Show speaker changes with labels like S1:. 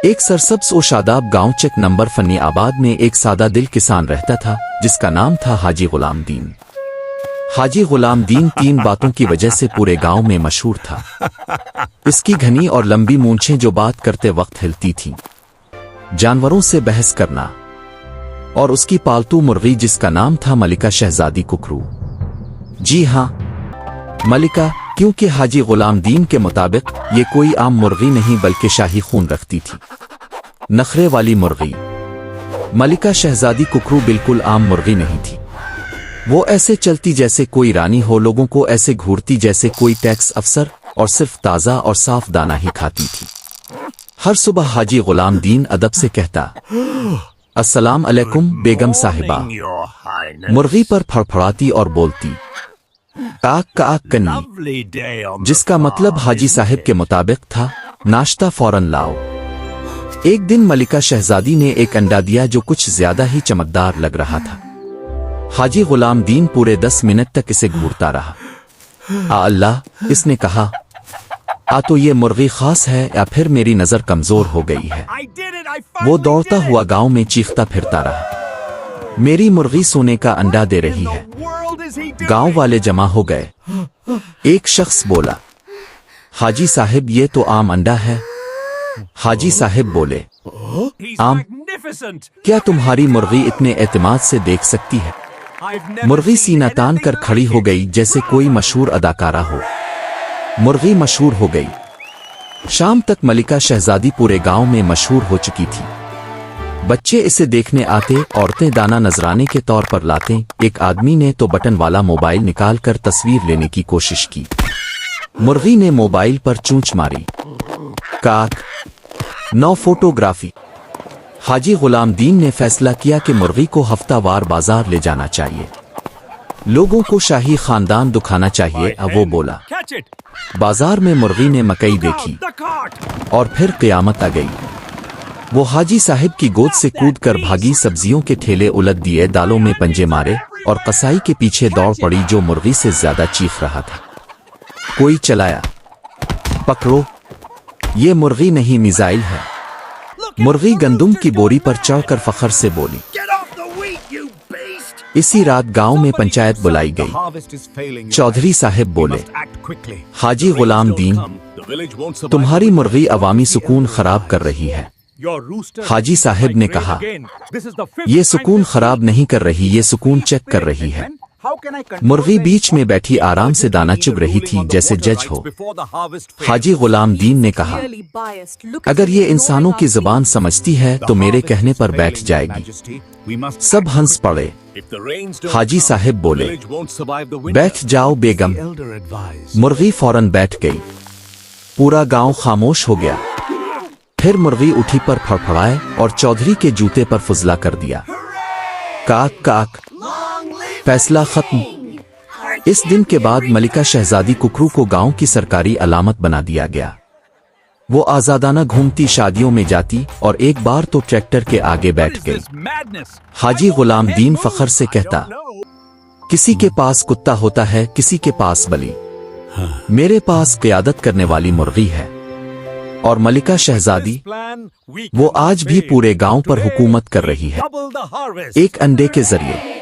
S1: ایک سرسبز و شاداب گاؤں چک نمبر فنی آباد میں ایک سادہ دل کسان رہتا تھا جس کا نام تھا حاجی غلام دین۔ حاجی غلام دین تین باتوں کی وجہ سے پورے گاؤں میں مشہور تھا۔ اس کی گھنی اور لمبی مونچھیں جو بات کرتے وقت ہلتی تھیں، جانوروں سے بحث کرنا، اور اس کی پالتو مرغی جس کا نام تھا ملکہ شہزادی ککرو۔ جی ہاں، ملکہ، کیونکہ حاجی غلام دین کے مطابق یہ کوئی عام مرغی نہیں بلکہ شاہی خون رکھتی تھی، نخرے والی مرغی۔ ملکہ شہزادی ککرو بالکل عام مرغی نہیں تھی، وہ ایسے چلتی جیسے کوئی رانی ہو، لوگوں کو ایسے گھورتی جیسے کوئی ٹیکس افسر، اور صرف تازہ اور صاف دانہ ہی کھاتی تھی۔ ہر صبح حاجی غلام دین ادب سے کہتا، السلام علیکم بیگم صاحبہ، مرغی پر پھڑپھڑاتی اور بولتی، کاک کاک کنی، جس کا مطلب حاجی صاحب کے مطابق تھا، ناشتہ فوراً لاؤ۔ ایک دن ملکہ شہزادی نے ایک انڈا دیا جو کچھ زیادہ ہی چمکدار لگ رہا تھا۔ حاجی غلام دین پورے 10 منٹ تک اسے گھورتا رہا۔ اللہ، اس نے کہا، تو یہ مرغی خاص ہے یا پھر میری نظر کمزور ہو گئی ہے؟ وہ دوڑتا ہوا گاؤں میں چیختا پھرتا رہا، میری مرغی سونے کا انڈا دے رہی ہے۔ گاؤں والے جمع ہو گئے۔ ایک شخص بولا، حاجی صاحب یہ تو عام انڈا ہے۔ حاجی صاحب بولے، عام؟ کیا تمہاری مرغی اتنے اعتماد سے دیکھ سکتی ہے؟ مرغی سینہ تان کر کھڑی ہو گئی جیسے کوئی مشہور اداکارہ ہو۔ مرغی مشہور ہو گئی۔ شام تک ملکہ شہزادی پورے گاؤں میں مشہور ہو چکی تھی۔ بچے اسے دیکھنے آتے، عورتیں دانہ نذرانے کے طور پر لاتے۔ ایک آدمی نے تو بٹن والا موبائل نکال کر تصویر لینے کی کوشش کی۔ مرغی نے موبائل پر چونچ ماری، کاک، نو فوٹوگرافی۔ حاجی غلام دین نے فیصلہ کیا کہ مرغی کو ہفتہ وار بازار لے جانا چاہیے، لوگوں کو شاہی خاندان دکھانا چاہیے۔ وہ بولا۔ بازار میں مرغی نے مکئی دیکھی اور پھر قیامت آ گئی۔ وہ حاجی صاحب کی گود سے کود کر بھاگی، سبزیوں کے ٹھیلے الٹ دیے، دالوں میں پنجے مارے اور قصائی کے پیچھے دوڑ پڑی جو مرغی سے زیادہ چیخ رہا تھا۔ کوئی چلایا، پکڑو، یہ مرغی نہیں میزائل ہے۔ مرغی گندم کی بوری پر چڑھ کر فخر سے بولی۔ اسی رات گاؤں میں پنچایت بلائی گئی۔ چودھری صاحب بولے، حاجی غلام دین، تمہاری مرغی عوامی سکون خراب کر رہی ہے۔ حاجی صاحب نے کہا، یہ سکون خراب نہیں کر رہی، یہ سکون چیک کر رہی ہے۔ مرغی بیچ میں بیٹھی آرام سے دانہ چگ رہی تھی جیسے جج ہو۔ حاجی غلام دین نے کہا، اگر یہ انسانوں کی زبان سمجھتی ہے تو میرے کہنے پر بیٹھ جائے گی۔ سب ہنس پڑے۔ حاجی صاحب بولے، بیٹھ جاؤ بیگم۔ مرغی فوراً بیٹھ گئی۔ پورا گاؤں خاموش ہو گیا۔ پھر مرغی اٹھی پر پھڑپھڑائے اور چودھری کے جوتے پر فضلہ کر دیا، کاک کاک، فیصلہ ختم۔ اس دن کے بعد ملکہ شہزادی ککرو کو گاؤں کی سرکاری علامت بنا دیا گیا۔ وہ آزادانہ گھومتی، شادیوں میں جاتی اور ایک بار تو ٹریکٹر کے آگے بیٹھ گئی۔ حاجی غلام دین فخر سے کہتا، کسی کے پاس کتا ہوتا ہے، کسی کے پاس بلی، میرے پاس قیادت کرنے والی مرغی ہے۔ اور ملکہ شہزادی، وہ آج بھی پورے گاؤں پر حکومت کر رہی ہے، ایک انڈے کے ذریعے۔